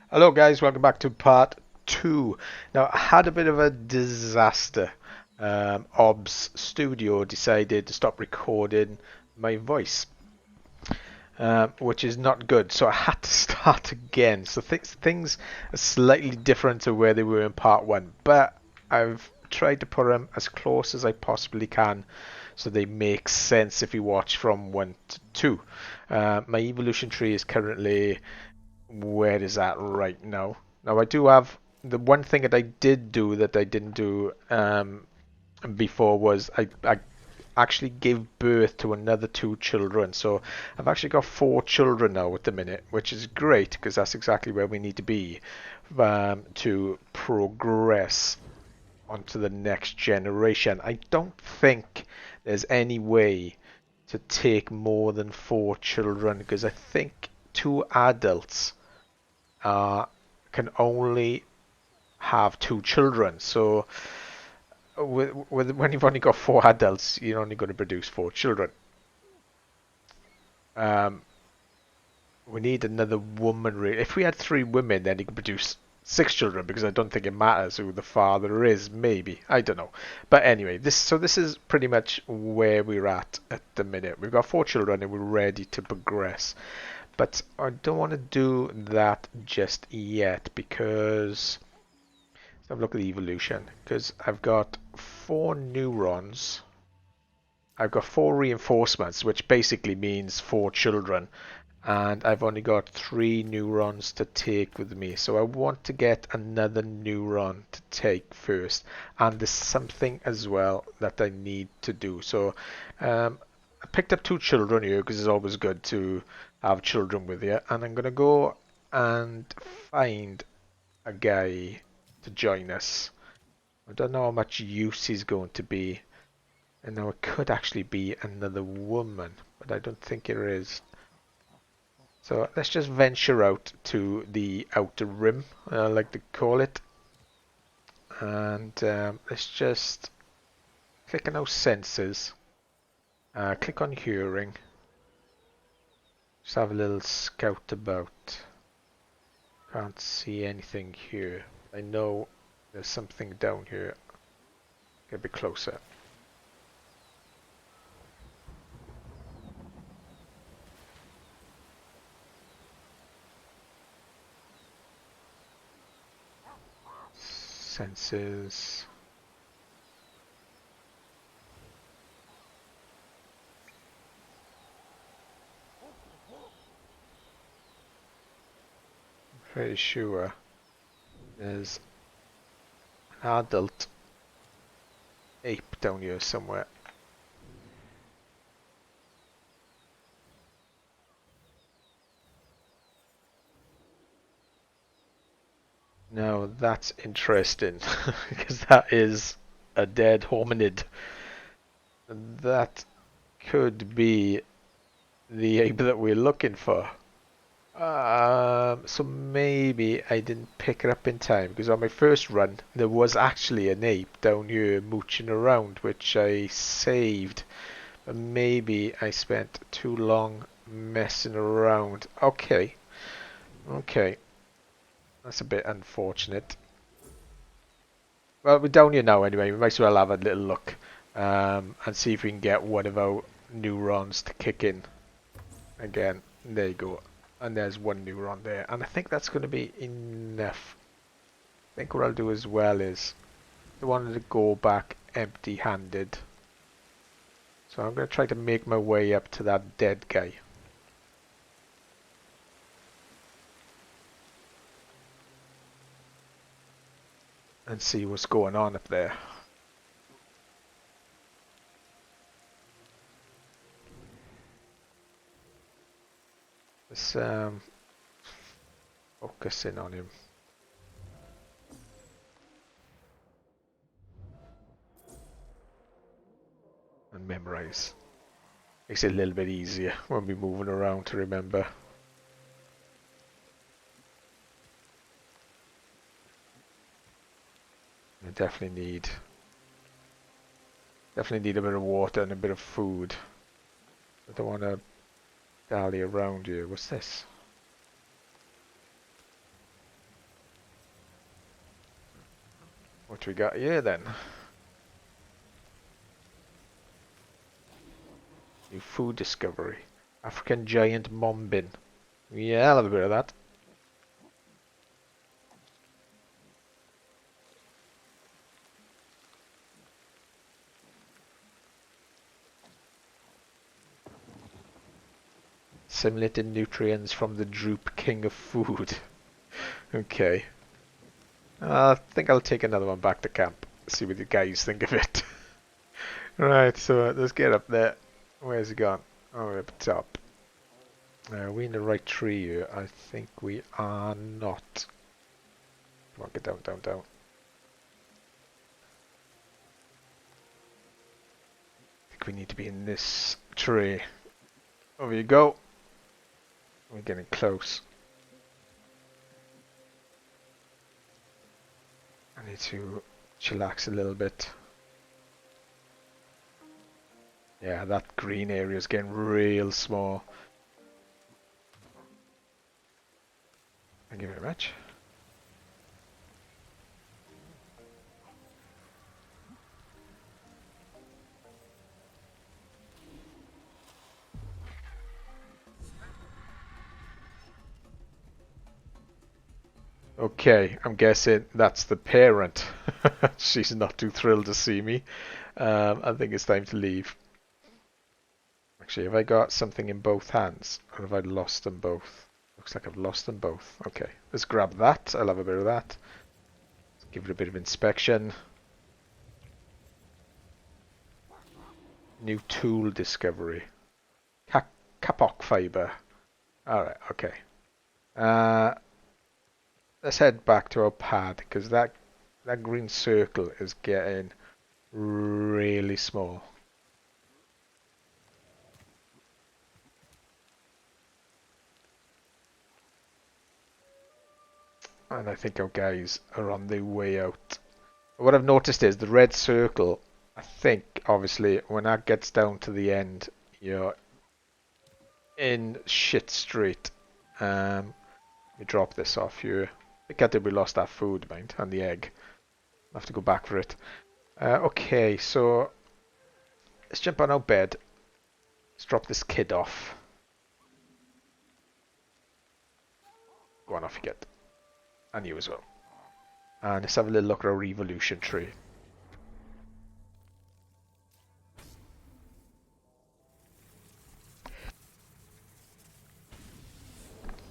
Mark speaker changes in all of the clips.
Speaker 1: Hello guys, welcome back to part 2. Now, I had a bit of a disaster. OBS Studio decided to stop recording my voice, which is not good, so I had to start again. So things are slightly different to where they were in part 1, but I've tried to put them as close as I possibly can so they make sense if you watch from 1 to 2. My evolution tree is currently where is that right now? Now I do have the one thing that I did do that I didn't do before was I actually gave birth to another two children. So I've actually got four children now at the minute, which is great because that's exactly where we need to be to progress onto the next generation. I don't think there's any way to take more than four children because I think two adults uh, can only have two children. So when you've only got four adults, you're only going to produce four children. Um, we need another woman. If we had three women, then you could produce six children because I don't think it matters who the father is. Maybe I don't know. But anyway, this is pretty much where we're at the minute. We've got four children and we're ready to progress. But I don't want to do that just yet because let's have a look at the evolution. Because I've got four neurons. I've got four reinforcements, which basically means four children. And I've only got three neurons to take with me. So I want to get another neuron to take first. And there's something as well that I need to do. So I picked up two children here because it's always good to have children with you. And I'm going to go and find a guy to join us. I don't know how much use he's going to be. And now it could actually be another woman, but I don't think it is. So let's just venture out to the outer rim, I like to call it. And let's just click on our senses. Click on hearing. Just have a little scout about. Can't see anything here. I know there's something down here. Get a bit closer. Senses. Pretty sure there's an adult ape down here somewhere. Now that's interesting because that is a dead hominid. That could be the ape that we're looking for. So maybe I didn't pick it up in time because on my first run there was actually an ape down here mooching around which I saved. But maybe I spent too long messing around. Okay, okay. That's a bit unfortunate. Well, we're down here now anyway. We might as well have a little look and see if we can get one of our neurons to kick in again. There you go. And there's one neuron there. And I think that's going to be enough. I think what I'll do as well is I wanted to go back empty-handed. So I'm going to try to make my way up to that dead guy. And see what's going on up there. Let's focus in on him. And memorize. Makes it a little bit easier when we're moving around to remember. I definitely need a bit of water and a bit of food. I don't want to dally around here. What's this? What we got here then? New food discovery. African giant mombin. Yeah, I'll have a bit of that. Assimilated nutrients from the droop king of food. Okay. I think I'll take another one back to camp. See what the guys think of it. Right, so let's get up there. Where's he gone? Oh, we're up top. Are we in the right tree here? I think we are not. Come on, get down, down, down. I think we need to be in this tree. Over you go. We're getting close. I need to chillax a little bit. Yeah, that green area is getting real small. Thank you very much. Okay, I'm guessing that's the parent. She's not too thrilled to see me. I think it's time to leave. Actually, have I got something in both hands? Or have I lost them both? Looks like I've lost them both. Okay, let's grab that. I'll have a bit of that. Let's give it a bit of inspection. New tool discovery. Kapok fiber. Alright, okay. Let's head back to our pad because that green circle is getting really small. And I think our guys are on their way out. What I've noticed is the red circle, I think, obviously, when that gets down to the end, you're in shit street. We drop this off here. I think we lost that food, mind, and the egg. I'll have to go back for it. Okay, so let's jump on our bed. Let's drop this kid off. Go on, off you get. And you as well. And let's have a little look at our evolution tree.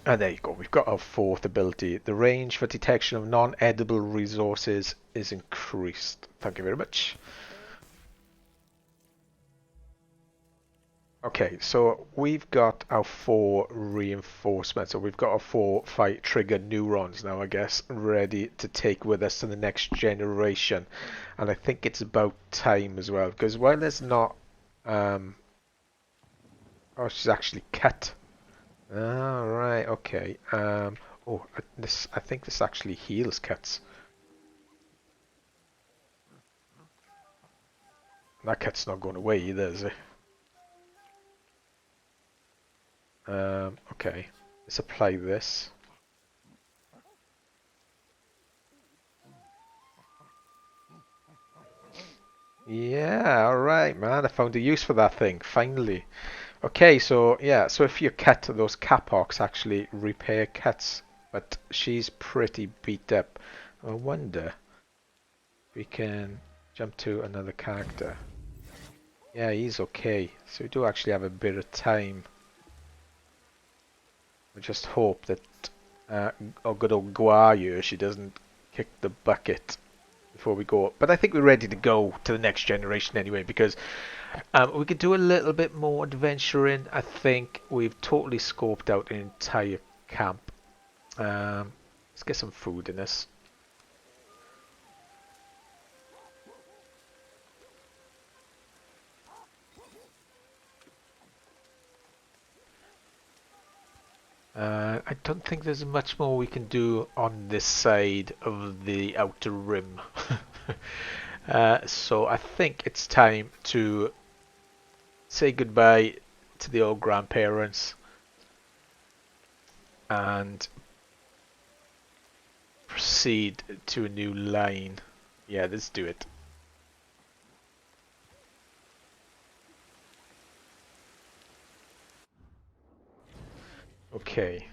Speaker 1: And there you go, we've got our fourth ability. The range for detection of non-edible resources is increased. Thank you very much. Okay, so we've got our 4 reinforcements. So we've got our 4 fight trigger neurons now, I guess, ready to take with us to the next generation. And I think it's about time as well, because while there's not... oh, she's actually cut. Oh, right, okay. Oh, I think this actually heals cuts. That cut's not going away either, is it? Okay. Let's apply this. Yeah, alright, man. I found a use for that thing, finally. Okay, so yeah, so if you cut those capocs actually repair cuts, but she's pretty beat up. I wonder if we can jump to another character. Yeah, he's okay. So we do actually have a bit of time. We just hope that our good old Guayu, she doesn't kick the bucket before we go. But I think we're ready to go to the next generation anyway, because we could do a little bit more adventuring. I think we've totally scoped out an entire camp. Let's get some food in this. I don't think there's much more we can do on this side of the outer rim. So I think it's time to say goodbye to the old grandparents and proceed to a new line. Yeah, let's do it. Okay,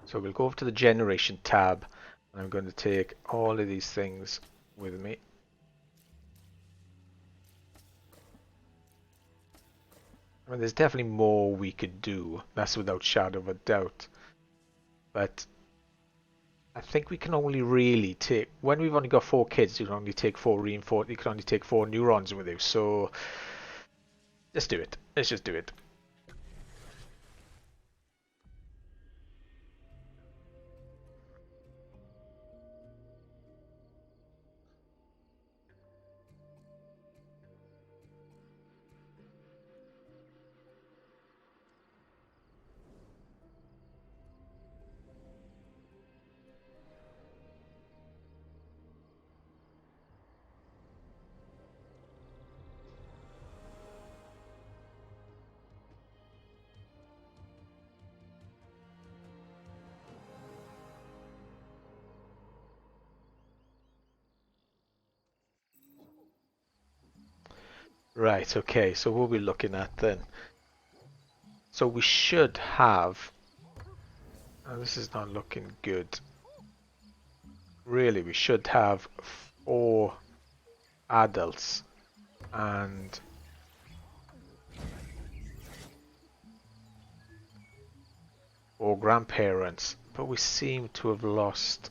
Speaker 1: so we'll go over to the generation tab, and I'm going to take all of these things with me. I mean, there's definitely more we could do. That's without shadow of a doubt. But I think we can only really take, when we've only got 4 kids, you can only take 4 you can only take 4 neurons with you. So let's do it. Let's just do it. Right, okay, so what are we looking at then? So we should have, oh, this is not looking good. Really, we should have 4 adults and 4 grandparents, but we seem to have lost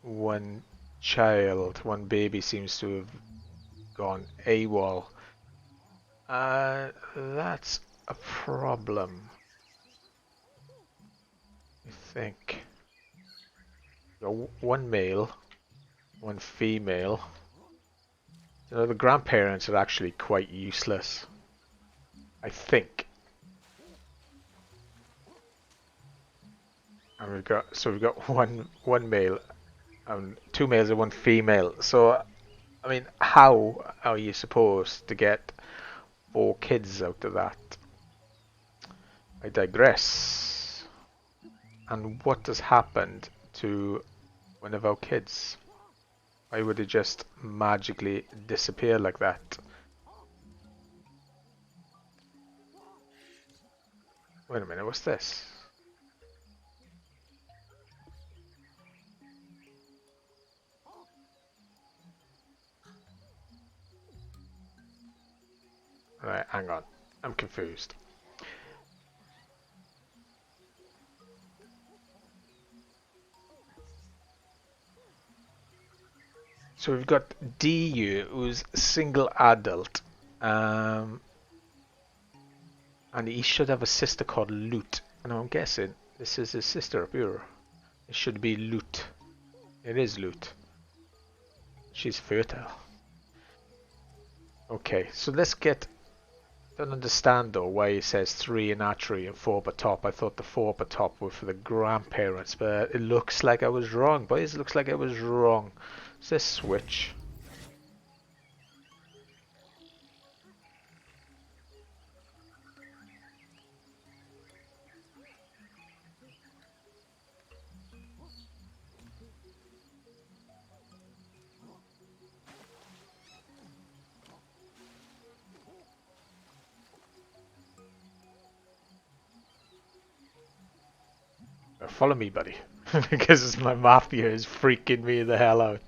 Speaker 1: one child. One baby seems to have gone AWOL. That's a problem, I think. One male, one female. You know, the grandparents are actually quite useless, I think. And we've got one male and 2 males and 1 female. So I mean, how are you supposed to get 4 kids out of that? I digress. And what has happened to one of our kids? Why would it just magically disappear like that? Wait a minute, what's this? Right, hang on. I'm confused. So we've got DU, who's single adult. And he should have a sister called Loot. And I'm guessing this is his sister up here. It should be Loot. It is Loot. She's fertile. Okay, so let's get... Don't understand though why it says 3 in archery and 4 up top. I thought the 4 up top were for the grandparents, but it looks like I was wrong. Boys, it looks like I was wrong. Is this switch? Follow me, buddy. Because my mafia is freaking me the hell out.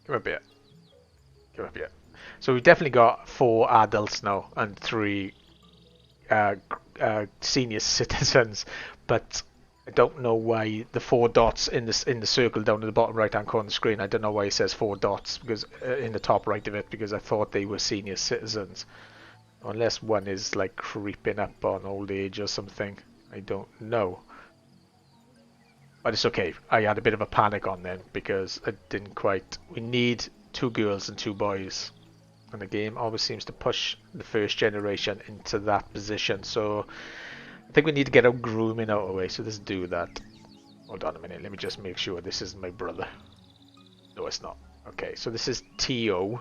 Speaker 1: Come up here. Come up here. So we've definitely got 4 adults now and 3 senior citizens, but I don't know why the 4 dots in the circle down in the bottom right hand corner of the screen. I don't know why it says 4 dots because in the top right of it, because I thought they were senior citizens, unless one is like creeping up on old age or something. I don't know, but it's okay. I had a bit of a panic on them because I didn't quite. We need 2 girls and 2 boys. And the game always seems to push the first generation into that position. So I think we need to get our grooming out of the way. So let's do that. Hold on a minute. Let me just make sure this isn't my brother. No, it's not. Okay, so this is T.O.,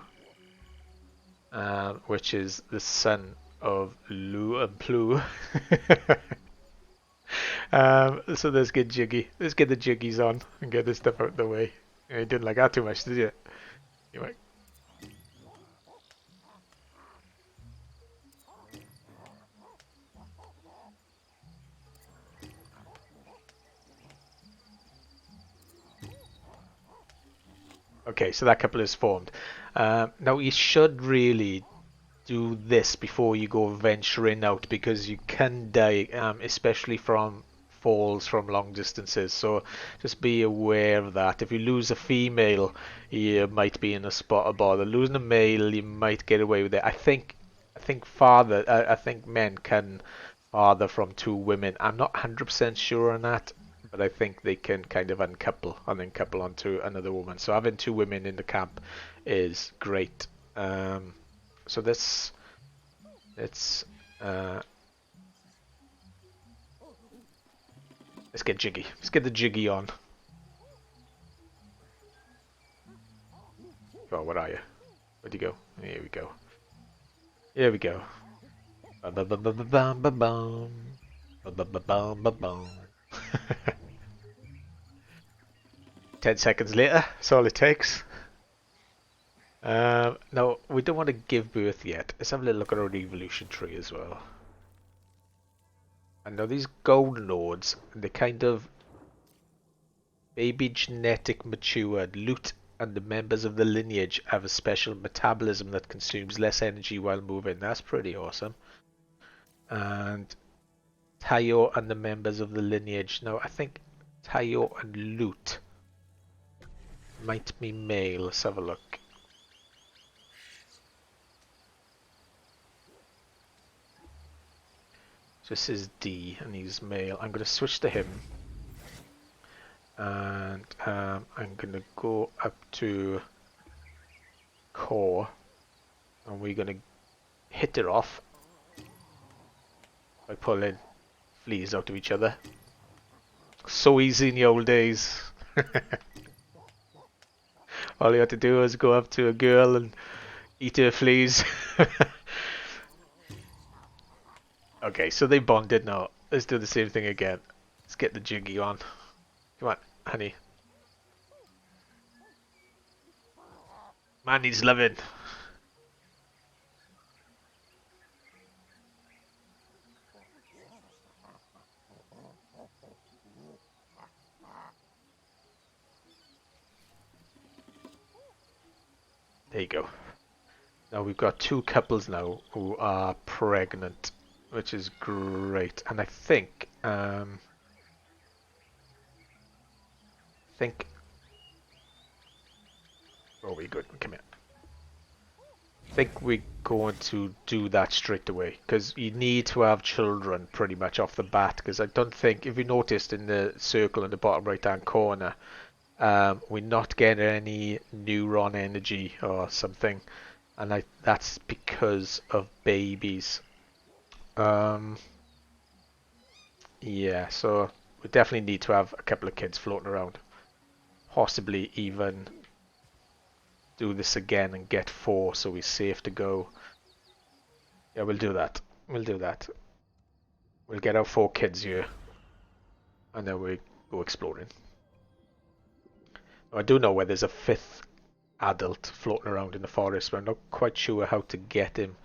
Speaker 1: which is the son of Lou and Plu. So let's get jiggy. Let's get the jiggies on and get this stuff out of the way. You didn't like that too much, did you? You might. Okay, so that couple is formed. Now you should really do this before you go venturing out because you can die, especially from falls from long distances. So just be aware of that. If you lose a female, you might be in a spot of bother. Losing a male, you might get away with it. I think men can father from two women. I'm not 100% sure on that, but I think they can kind of uncouple and then couple onto another woman. So having two women in the camp is great. So let's uh, let's get jiggy. Let's get the jiggy on. Oh, where are you? Where'd you go? Here we go. Here we go. Bum, bum, bum, bum, bum, bum, bum. Bum, bum, bum, bum, bum, bum. 10 seconds later, that's all it takes. No, we don't want to give birth yet. Let's have a little look at our evolution tree as well. And now these gold nodes, they kind of baby genetic matured loot, and the members of the lineage have a special metabolism that consumes less energy while moving. That's pretty awesome. And Tayo and the members of the lineage. Now I think Tayo and Loot might be male. Let's have a look. So this is D and he's male. I'm going to switch to him. And I'm going to go up to core. And we're going to hit it off by pulling fleas out of each other. So easy in the old days. All you had to do was go up to a girl and eat her fleas. Okay, so they bonded now. Let's do the same thing again. Let's get the jiggy on. Come on, honey. Man needs loving. There you go. Now we've got two couples now who are pregnant, which is great. And I think, oh, we're good. Come here. I think we're going to do that straight away because you need to have children pretty much off the bat. Because I don't think, if you noticed in the circle in the bottom right hand corner, we're not getting any neuron energy or something, and that's because of babies. Yeah, so we definitely need to have a couple of kids floating around, possibly even do this again and get 4 so we're safe to go. Yeah, we'll do that. We'll do that. We'll get our 4 kids here, and then we go exploring. I do know where there's a 5th adult floating around in the forest, but I'm not quite sure how to get him.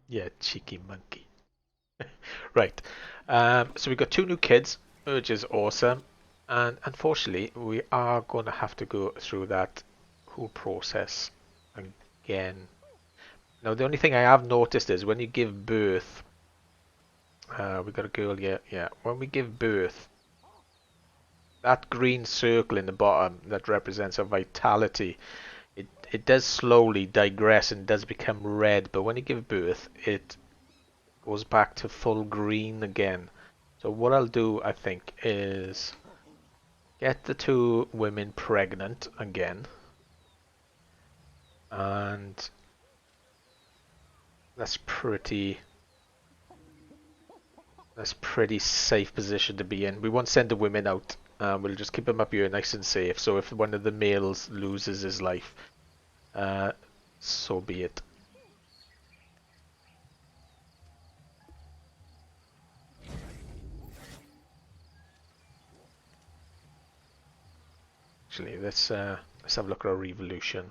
Speaker 1: Yeah, cheeky monkey. Right. So we've got 2 new kids, which is awesome. And unfortunately, we are going to have to go through that whole process again. Now, the only thing I have noticed is when you give birth, We got a girl, yeah, yeah. When we give birth, that green circle in the bottom that represents our vitality, it does slowly digress and does become red, but when you give birth, it goes back to full green again. So what I'll do, I think, is get the two women pregnant again, and that's pretty safe position to be in. We won't send the women out. We'll just keep them up here nice and safe. So if one of the males loses his life, uh, so be it. Actually, let's have a look at our evolution.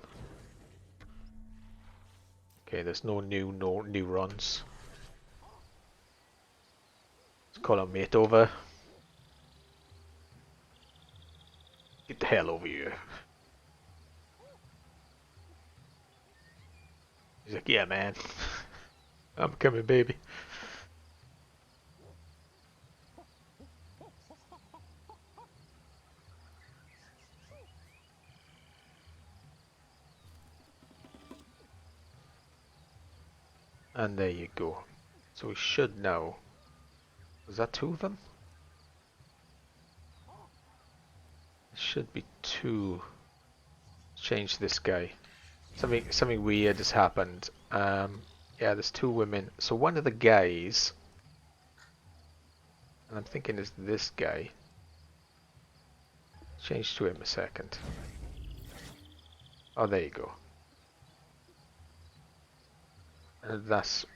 Speaker 1: Okay, there's no neurons. Let's call our mate over. Get the hell over here. He's like, yeah, man. I'm coming, baby. And there you go. So we should know. Was that two of them? It should be two. Let's change this guy. Something weird has happened. Yeah, there's two women. So one of the guys, and I'm thinking is this guy. Change to him a second. Oh, there you go. And that's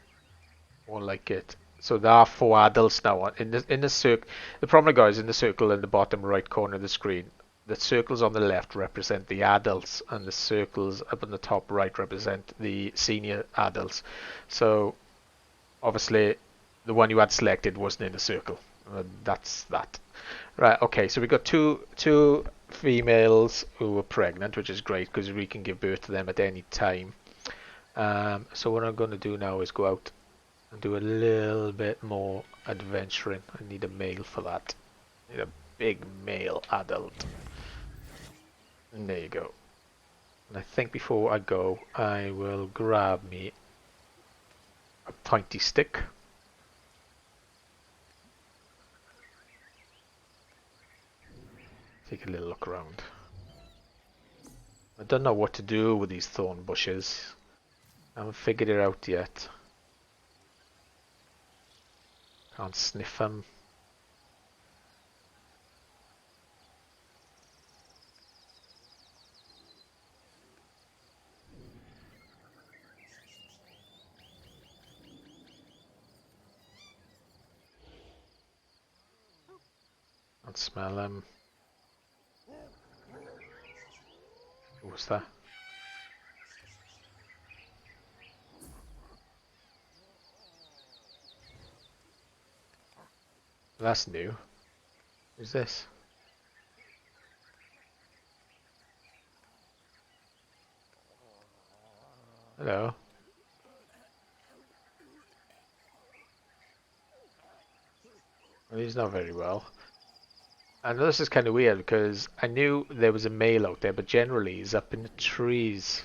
Speaker 1: more like it. So there are four adults now in the circle. The problem, guys, in the circle in the bottom right corner of the screen, the circles on the left represent the adults, and the circles up in the top right represent the senior adults. So obviously, the one you had selected wasn't in the circle. That's that. Right. Okay. So we got two females who were pregnant, which is great because we can give birth to them at any time. So what I'm going to do now is go out and do a little bit more adventuring. I need a male for that. I need a big male adult. And there you go. And I think before I go, I will grab me a pointy stick. Take a little look around. I don't know what to do with these thorn bushes. I haven't figured it out yet. Can't sniff them. Can't smell them. What's that? That's new. Who's this? Hello. Well, he's not very well. I know this is kind of weird because I knew there was a male out there, but generally he's up in the trees.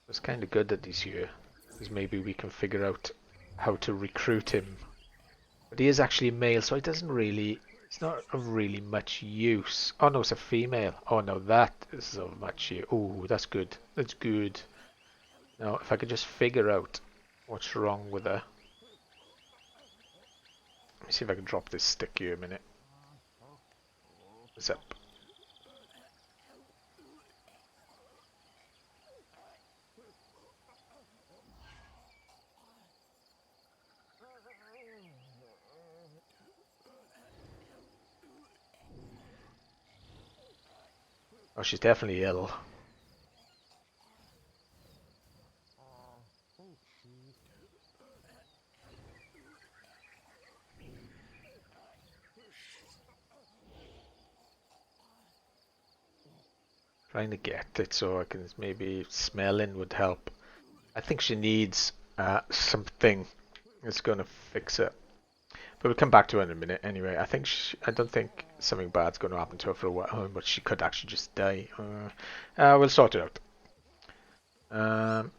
Speaker 1: It's kind of good that he's here, because maybe we can figure out how to recruit him. But he is actually a male, so it doesn't really... It's not of really much use. Oh no, it's a female. Oh no, that is of much use. Oh, that's good. That's good. Now, if I could just figure out what's wrong with her. Let me see if I can drop this stick here a minute. What's up? Oh, she's definitely ill. Trying to get it so I can maybe smelling would help. I think she needs something that's going to fix it. But we'll come back to her in a minute anyway. I don't think something bad's going to happen to her for a while, but she could actually just die. We'll sort it out.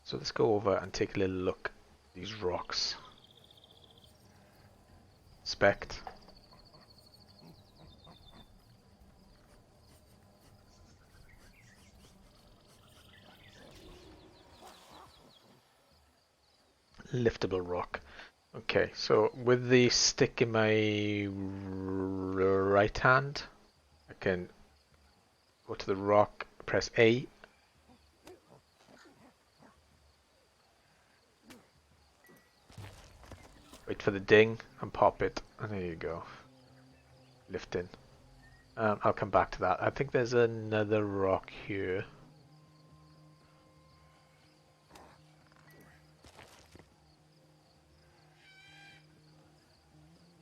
Speaker 1: So let's go over and take a little look at these rocks. Inspect. Liftable rock. Okay, so with the stick in my right hand, I can go to the rock, press A. Wait for the ding and pop it, and there you go. Lift in. I'll come back to that. I think there's another rock here.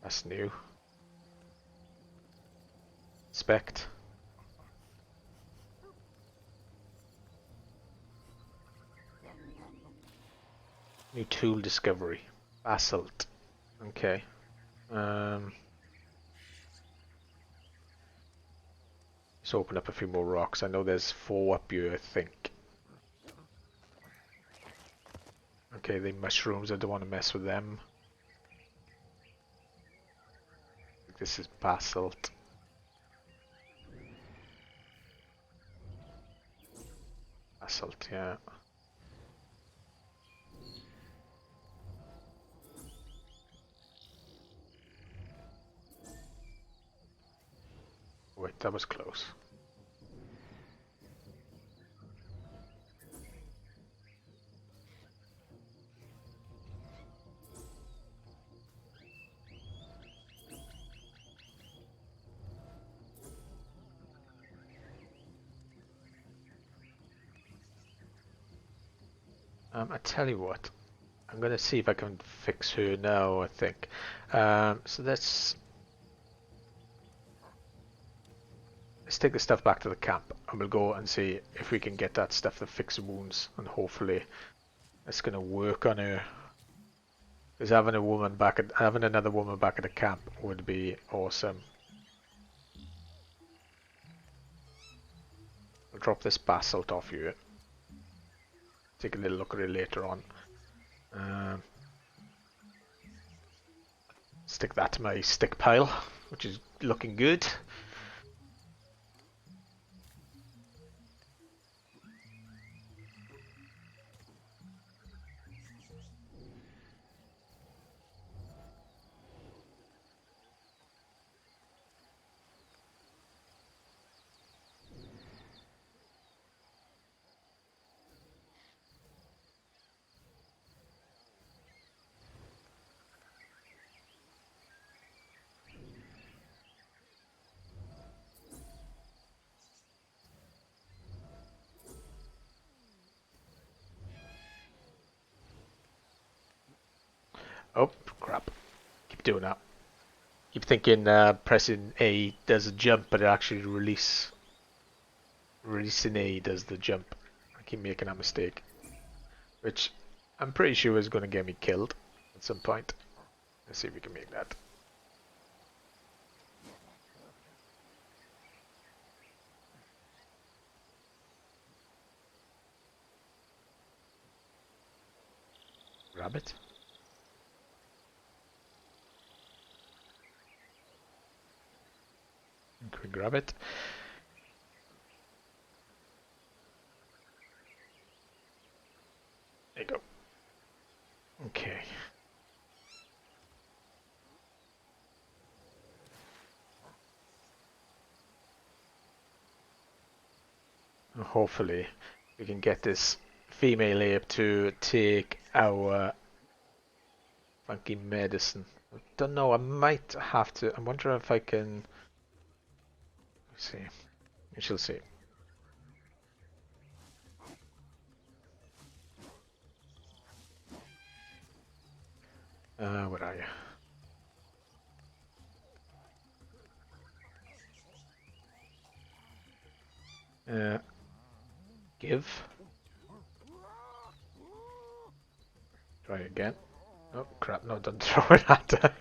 Speaker 1: That's new. Inspect. New tool discovery. Basalt. Okay. Let's open up a few more rocks. I know there's 4 up here, I think. Okay, the mushrooms, I don't want to mess with them. I think this is basalt. Basalt, yeah. Wait, that was close. I tell you what, I'm gonna see if I can fix her now, I think. So let's take the stuff back to the camp and we'll go and see if we can get that stuff to fix the wounds, and hopefully it's gonna work on her. Because having another woman back at the camp would be awesome. I'll drop this basalt off you. Take a little look at it later on. Stick that to my stick pile, which is looking good. Oh, crap. Keep doing that. Keep thinking pressing A does a jump, but it actually releasing A does the jump. I keep making that mistake. Which I'm pretty sure is going to get me killed at some point. Let's see if we can make that. Grab it. Can we grab it? There you go. Okay. Hopefully we can get this female ape to take our funky medicine. I don't know, I might have to. I wonder if I can. Let's see. We shall see. Where are you? give. Try again. Oh crap, no, don't throw it at her.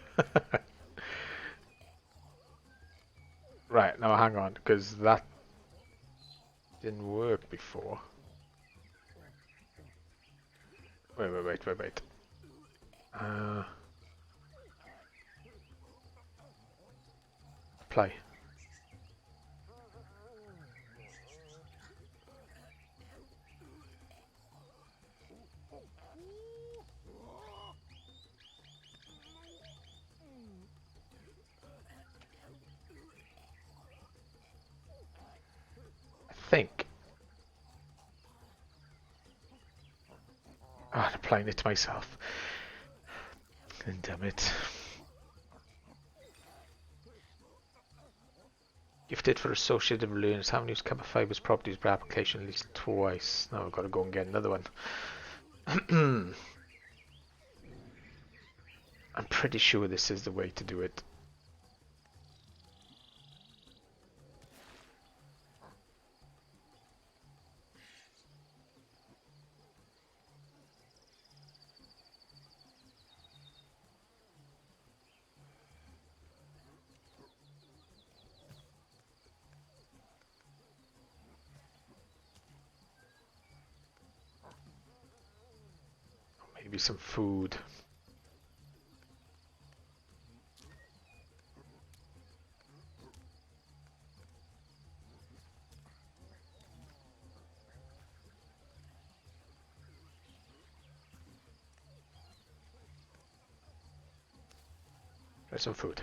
Speaker 1: Right, now hang on, because that didn't work before. Wait. Play. I think. Oh, I'm applying it to myself. Damn it. Gifted for associative learners. Haven't used Kappa Fiber's properties per application at least twice. Now I've got to go and get another one. I'm pretty sure this is the way to do it. Maybe some food. Try some food.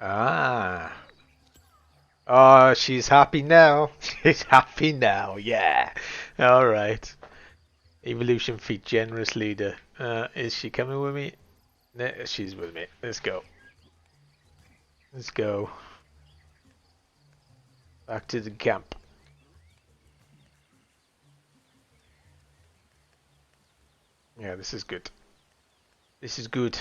Speaker 1: Ah. Oh, she's happy now. She's happy now. Yeah. All right. Evolution feat generous leader. Is she coming with me? No, she's with me. Let's go. Let's go. Back to the camp. Yeah, this is good. This is good.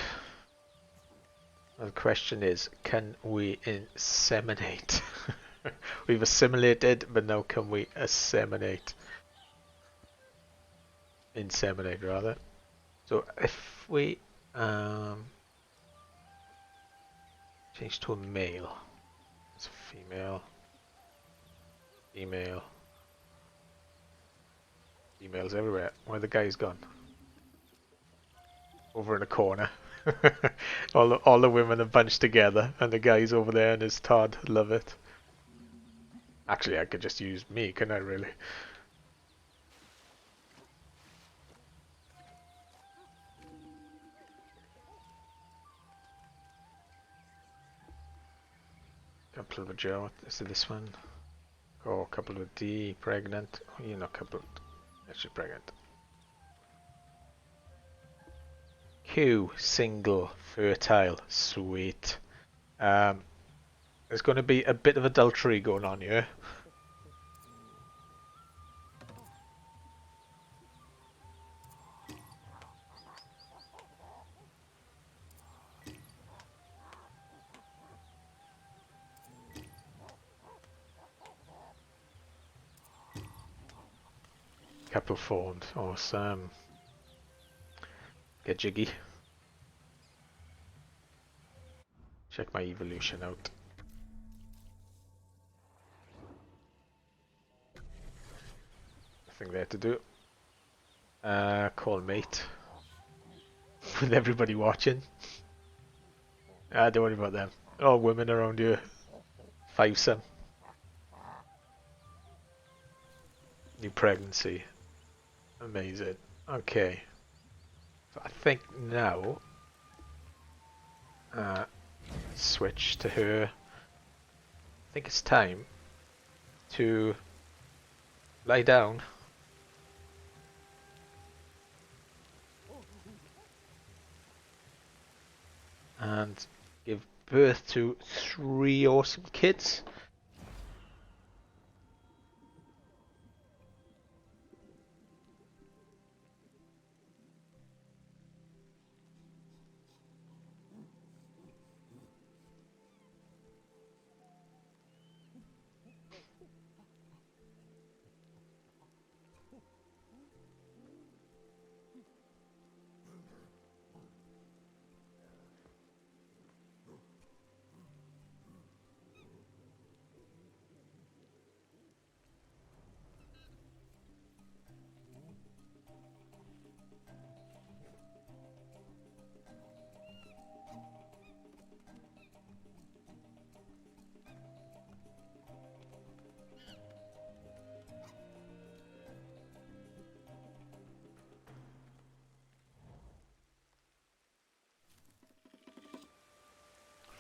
Speaker 1: The question is, can we inseminate? We've assimilated, but now can we asseminate? Inseminate, rather. So if we change to a male, it's a female, female, females everywhere. Where the guy's gone? Over in a corner. all the women are bunched together, and the guy's over there and his Todd. Love it. Actually, I could just use me, couldn't I? Really? Couple of Joe. Is it this one? Oh, couple of D. Pregnant. Oh, you're not coupled. Actually pregnant. Q. Single. Fertile. Sweet. There's going to be a bit of adultery going on here. Couple formed. Awesome. Get jiggy. Check my evolution out. Nothing there to do. Call mate. With everybody watching. Don't worry about them. All women around here. Fivesome. New pregnancy. Amazing. Okay. So I think now switch to her. I think it's time to lie down. And give birth to 3 awesome kids.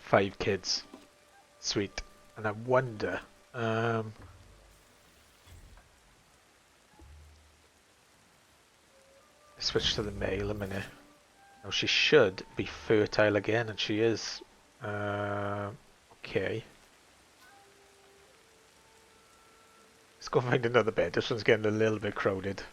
Speaker 1: 5 kids. Sweet. And I wonder... switch to the male a minute. Now she should be fertile again, and she is. Okay. Let's go find another bed. This one's getting a little bit crowded.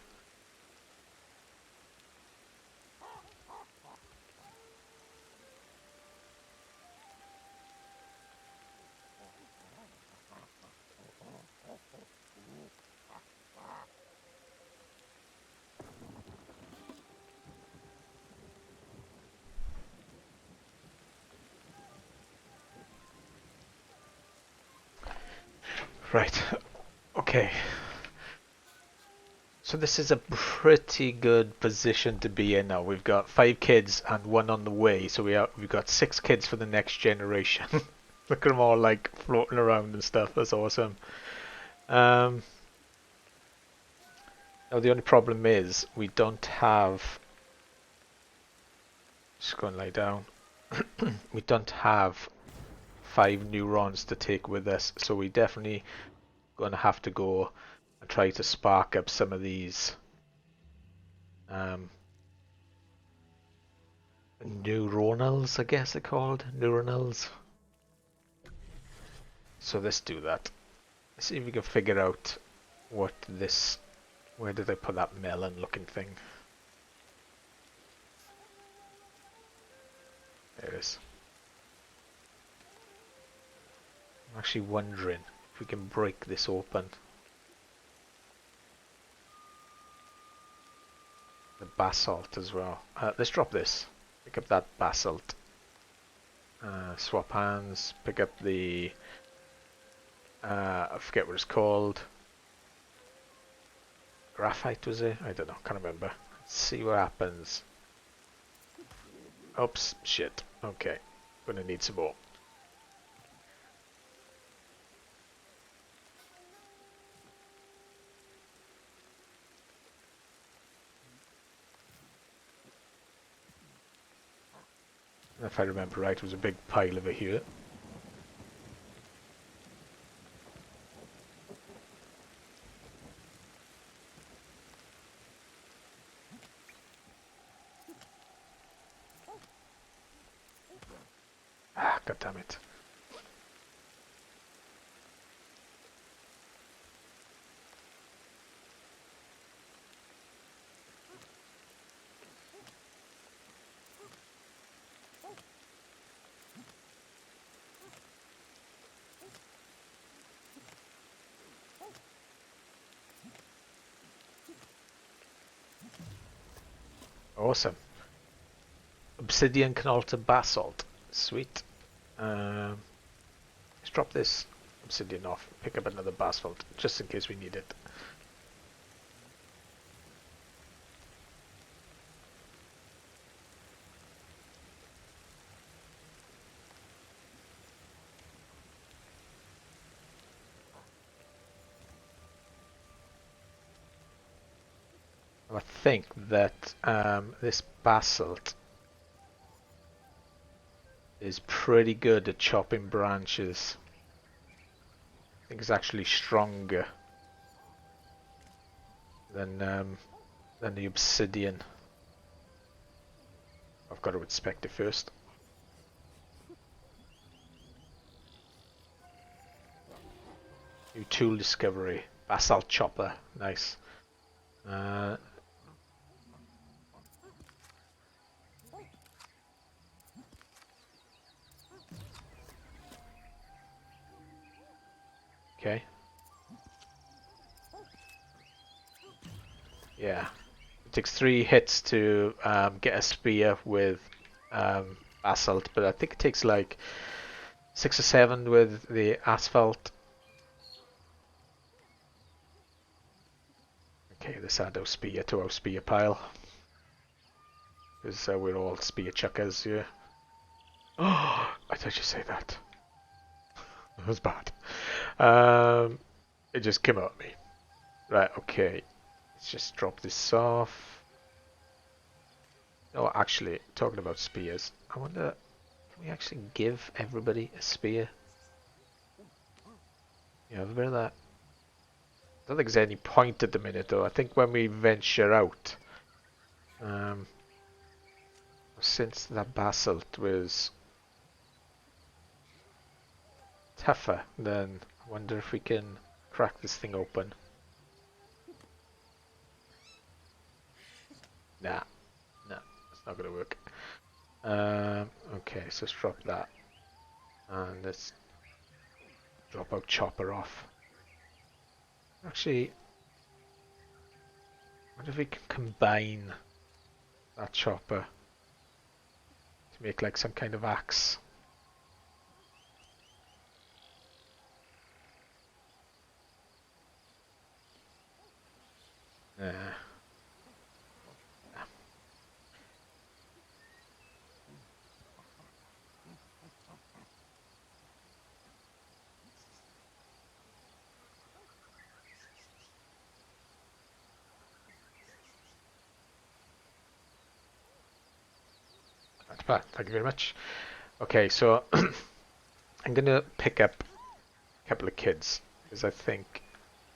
Speaker 1: Right. Okay. So this is a pretty good position to be in now. We've got 5 kids and 1 on the way, so we've got 6 kids for the next generation. Look at them all like floating around and stuff. That's awesome. Now the only problem is we don't have. Just go and lie down. We don't have 5 neurons to take with us, so we definitely gonna have to go and try to spark up some of these neuronals, I guess they're called neuronals. So let's do that. Let's see if we can figure out what this. Where did I put that melon-looking thing? There it is. I'm actually wondering if we can break this open. The basalt as well. Let's drop this. Pick up that basalt. Swap hands. Pick up the... I forget what it's called. Graphite, was it? I don't know. Can't remember. Let's see what happens. Oops. Shit. Okay. Gonna need some more. If I remember right, it was a big pile over here. Ah, god damn it. Awesome. Obsidian can alter basalt. Sweet. Let's drop this obsidian off. Pick up another basalt, just in case we need it. I think that this basalt is pretty good at chopping branches. I think it's actually stronger than the obsidian. I've got to inspect it first. New tool discovery. Basalt chopper. Nice. Okay. Yeah. It takes 3 hits to get a spear with basalt, but I think it takes like 6 or 7 with the asphalt. Okay, let's add our spear to our spear pile. Because we're all spear chuckers here. Oh, I thought you say that. That was bad. It just came out at me. Right, okay. Let's just drop this off. Oh, actually, talking about spears, I wonder Can we actually give everybody a spear? Yeah, have a bit of that. I don't think there's any point at the minute though. I think when we venture out, um, since that basalt was tougher, then I wonder if we can crack this thing open. Nah, nah, that's not gonna work. Okay, so let's drop that. And let's drop our chopper off. Actually, what if we can combine that chopper to make like some kind of axe? Nah. That's bad. Thank you very much. Okay, so I'm gonna pick up a couple of kids because I think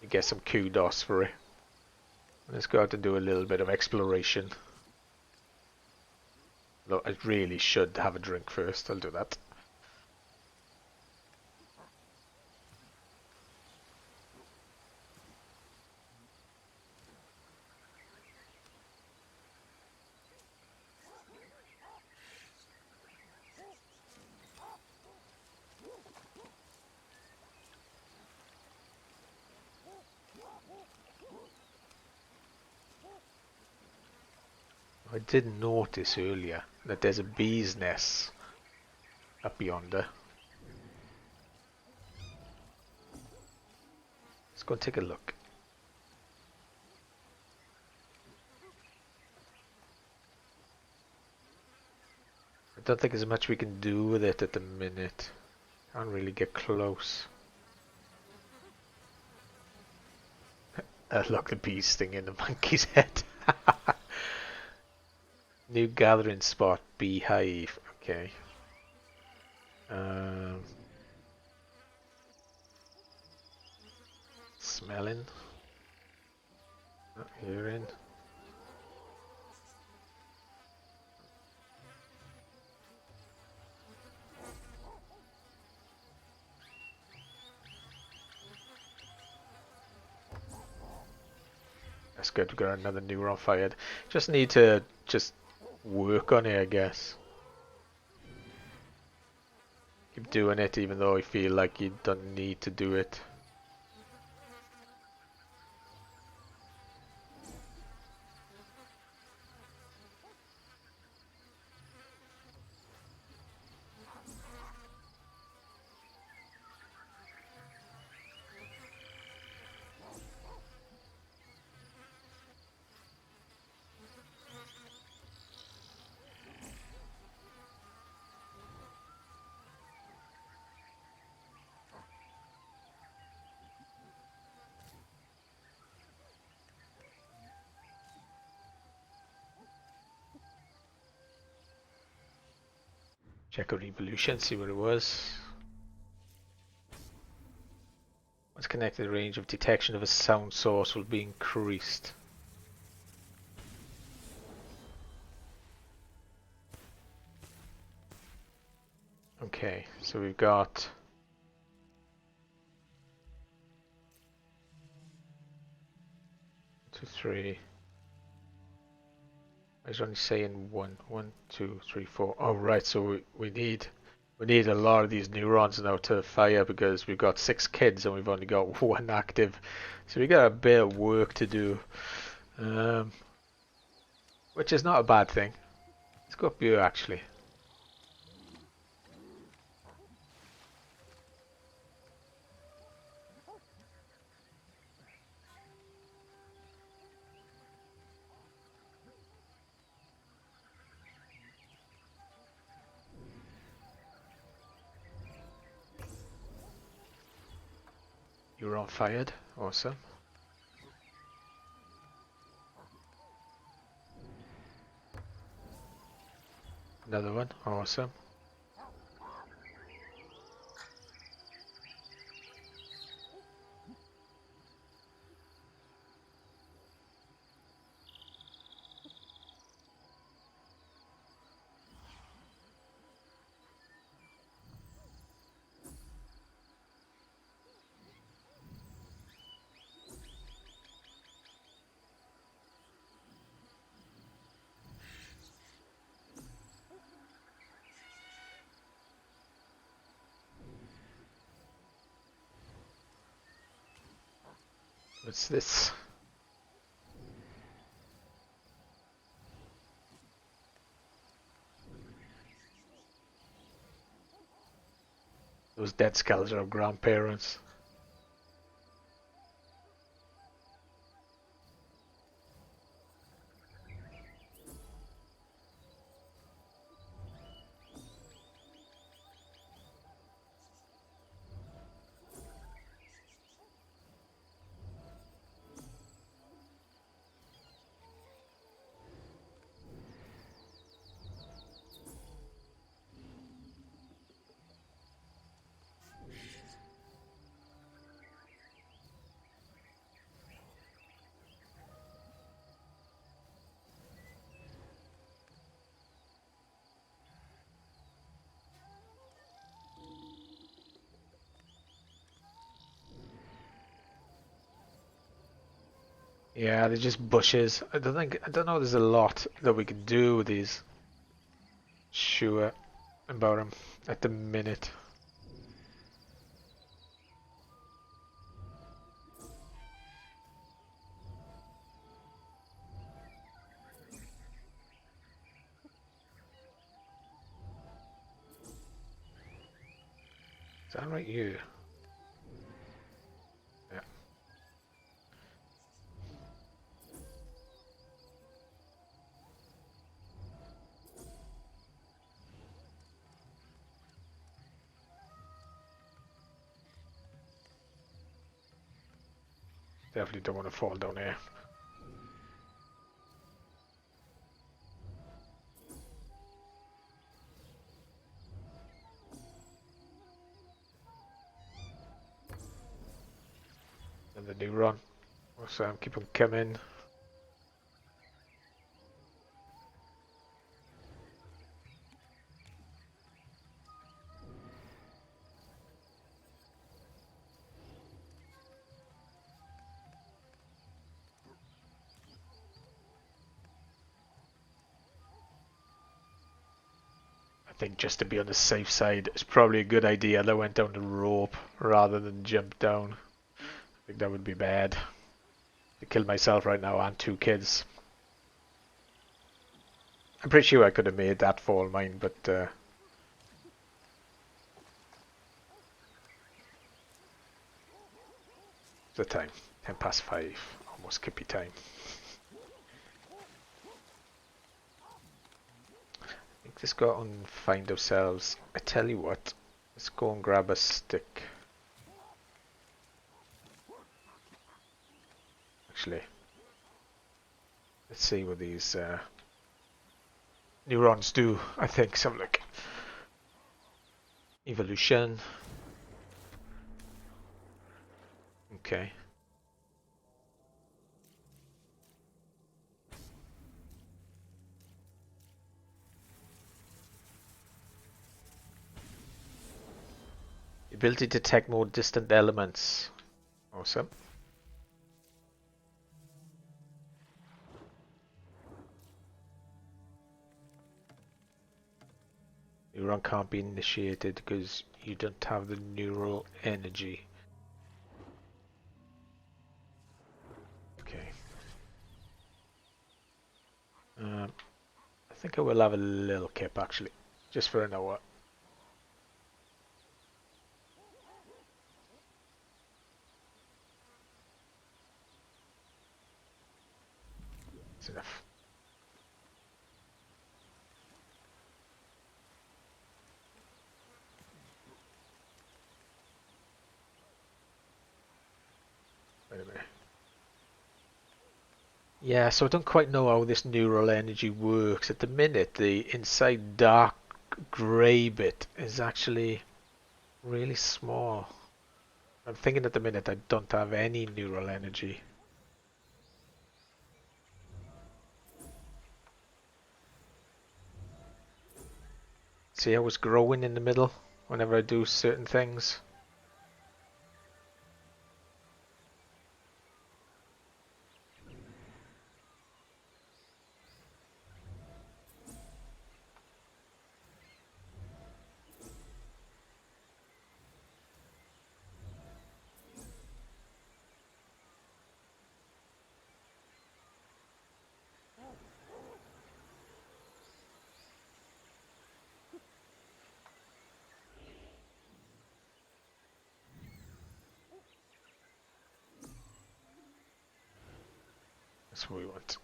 Speaker 1: you get some kudos for it. Let's go out and do a little bit of exploration. Look, I really should have a drink first. I'll do that. I did notice earlier that there's a bee's nest up yonder. Let's go and take a look. I don't think there's much we can do with it at the minute. Can't really get close. Look, the bee's stinging the monkey's head. New gathering spot, beehive. Okay. Smelling. Oh, hearing. That's good, we've got another neuron fired. Just need to work on it, I guess. Keep doing it even though I feel like you don't need to do it. Check our evolution, see what it was. Once connected, the range of detection of a sound source will be increased. Okay, so we've got two, three. I was only saying one, two, three, four. Oh right, so we need a lot of these neurons now to fire because we've got 6 kids and we've only got 1 active. So we got a bit of work to do, which is not a bad thing. Let's go up here actually. Neuron fired, awesome. Another one, awesome. What's this? Those dead skulls are our grandparents. Yeah, they're just bushes. I don't know there's a lot that we can do with these. Sure about them at the minute. Is that right, you? Yeah. Definitely don't want to fall down here. And the new run. So keep them coming. I think just to be on the safe side, it's probably a good idea that I went down the rope rather than jump down. I think that would be bad. To kill myself right now and two kids. I'm pretty sure I could have made that fall mine, but the time, 5:10, almost skippy time. Let's go out and find ourselves. I tell you what, let's go and grab a stick. Actually, let's see what these neurons do. I think something like evolution. Okay. Ability to detect more distant elements. Awesome. Neuron can't be initiated because you don't have the neural energy. Okay. I think I will have a little kip actually, just for an hour. That's enough. Wait a minute. Yeah, so I don't quite know how this neural energy works. At the minute, the inside dark grey bit is actually really small. I'm thinking at the minute I don't have any neural energy. See how it's growing in the middle whenever I do certain things? That's what we want.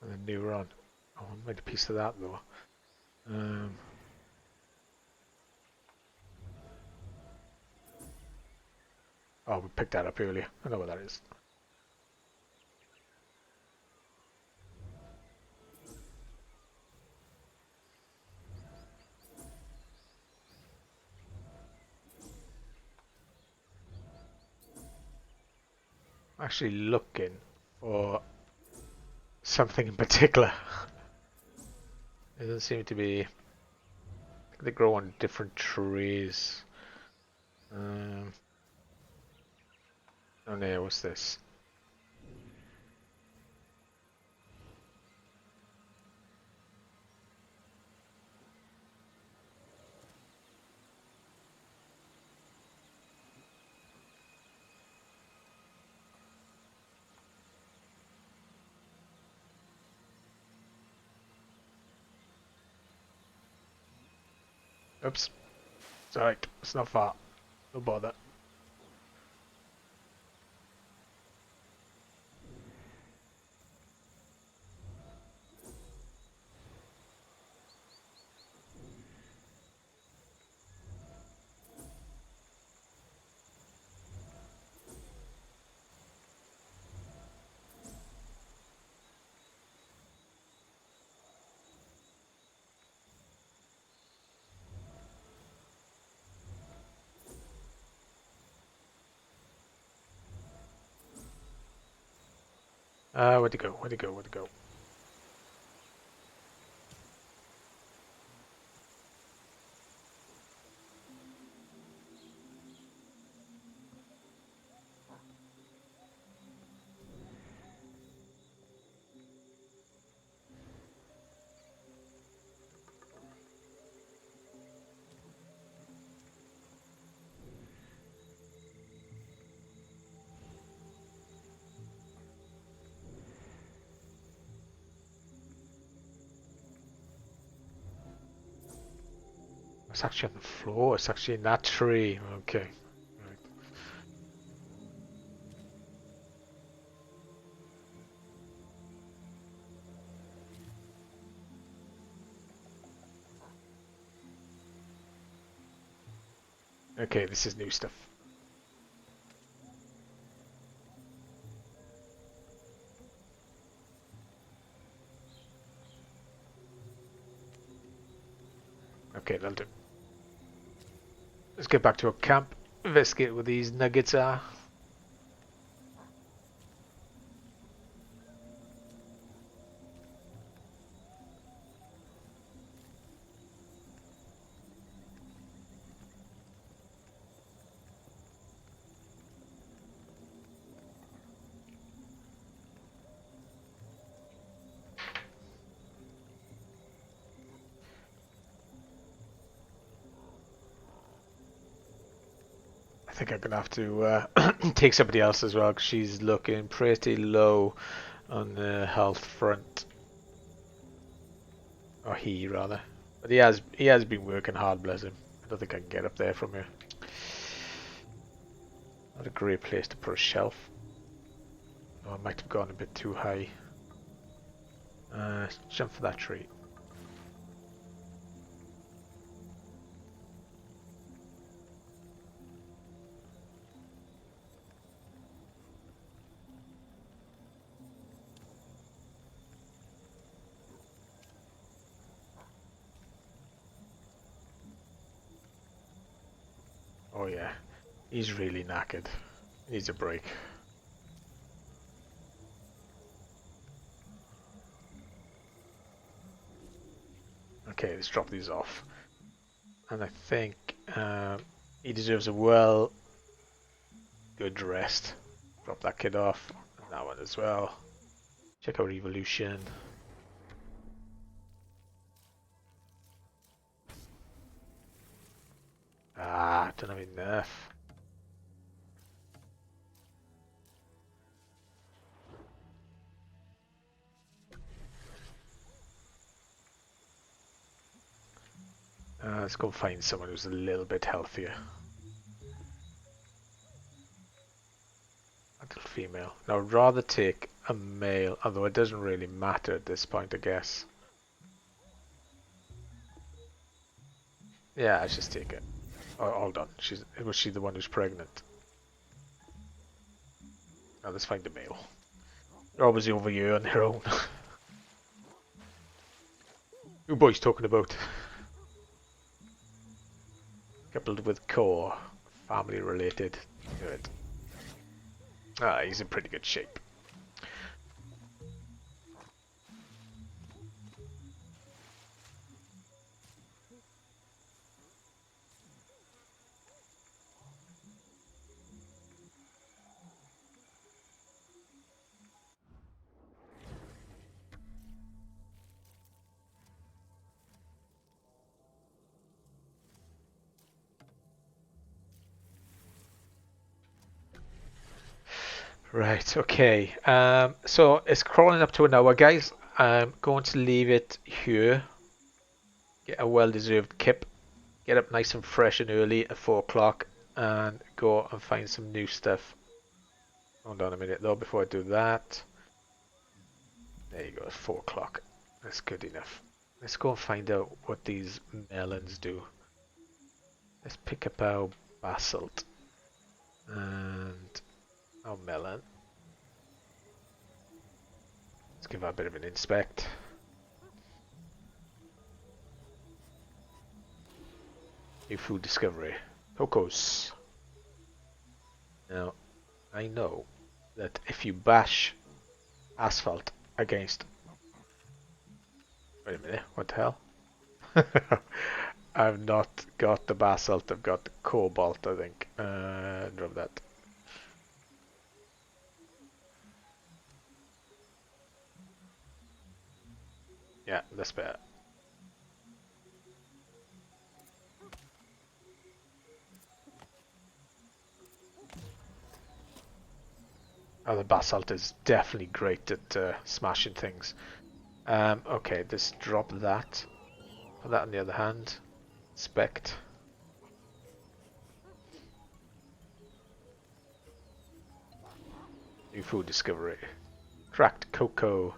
Speaker 1: And then neuron. Oh, I made a piece of that though. Oh, we picked that up earlier. I know what that is. I'm actually looking for something in particular. It doesn't seem to be. They grow on different trees. Oh no, what's this? Oops. It's alright. It's not far. No bother. Where'd it go? Where'd it go? Where'd it go? It's actually on the floor. It's actually in that tree. Okay. Right. Okay, this is new stuff. Okay, that'll do. Let's get back to our camp. Investigate where these nuggets are. I think I'm gonna have to take somebody else as well because she's looking pretty low on the health front, or he rather. But he has been working hard, bless him. I don't think I can get up there from here. Not a great place to put a shelf. Oh, I might have gone a bit too high. Jump for that tree. Oh yeah, he's really knackered. Needs a break. Okay, let's drop these off. And I think he deserves a well Good rest. Drop that kid off. And that one as well. Check our evolution. Ah, don't have enough. Let's go find someone who's a little bit healthier. Adult female. Now, I'd rather take a male, although it doesn't really matter at this point, I guess. Yeah, let's just take it. Oh, hold on. Was she the one who's pregnant? Now, let's find the male. They're obviously over here on their own. Who boys talking about? Coupled with core. Family related. Good. Ah, he's in pretty good shape. Right, okay. So it's crawling up to an hour, guys. I'm going to leave it here. Get a well-deserved kip. Get up nice and fresh and early at 4 o'clock and go and find some new stuff. Hold on a minute though before I do that. There you go, it's 4 o'clock. That's good enough. Let's go and find out what these melons do. Let's pick up our basalt and our melon. Let's give that a bit of an inspect. New food discovery. Cocos. Now, I know that if you bash asphalt against... Wait a minute, what the hell? I've not got the basalt, I've got the cobalt, I think. Drop that. Yeah, that's better. Oh, the basalt is definitely great at smashing things. Okay, let's drop that. Put that on the other hand. Inspect. New food discovery. Cracked cocoa.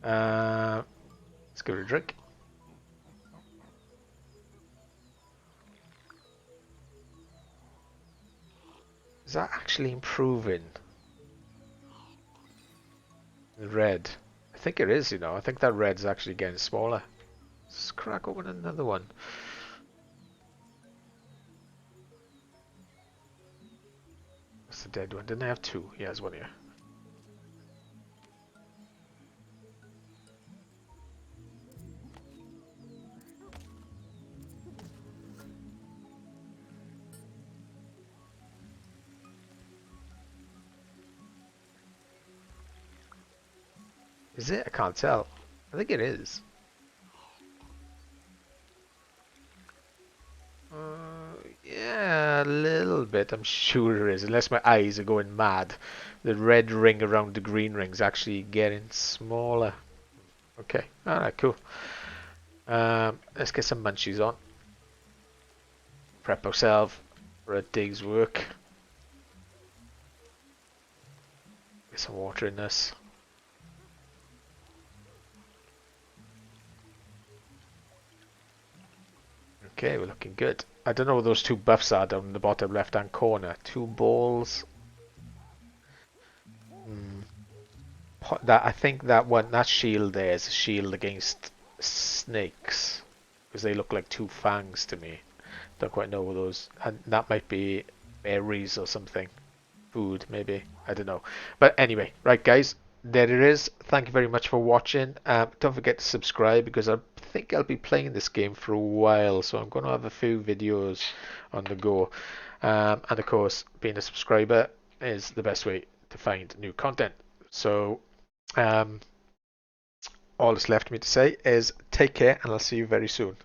Speaker 1: Let's give it a drink. Is that actually improving? The red. I think it is, you know. I think that red's actually getting smaller. Let's crack open another one. What's the dead one? Didn't I have two? Yeah, there's one here. Is it? I can't tell. I think it is. Yeah, a little bit. I'm sure it is. Unless my eyes are going mad. The red ring around the green ring's actually getting smaller. Okay. Alright, cool. Let's get some munchies on. Prep ourselves for a day's work. Get some water in this. Okay, we're looking good. I don't know what those two buffs are down in the bottom left hand corner. Two balls. That I think that one, that shield there is a shield against snakes. Because they look like two fangs to me. Don't quite know what those, and that might be berries or something. Food, maybe. I don't know. But anyway, right guys, there it is. Thank you very much for watching. Don't forget to subscribe because I think I'll be playing this game for a while. So I'm going to have a few videos on the go. And of course, being a subscriber is the best way to find new content. So all that's left for me to say is take care, and I'll see you very soon.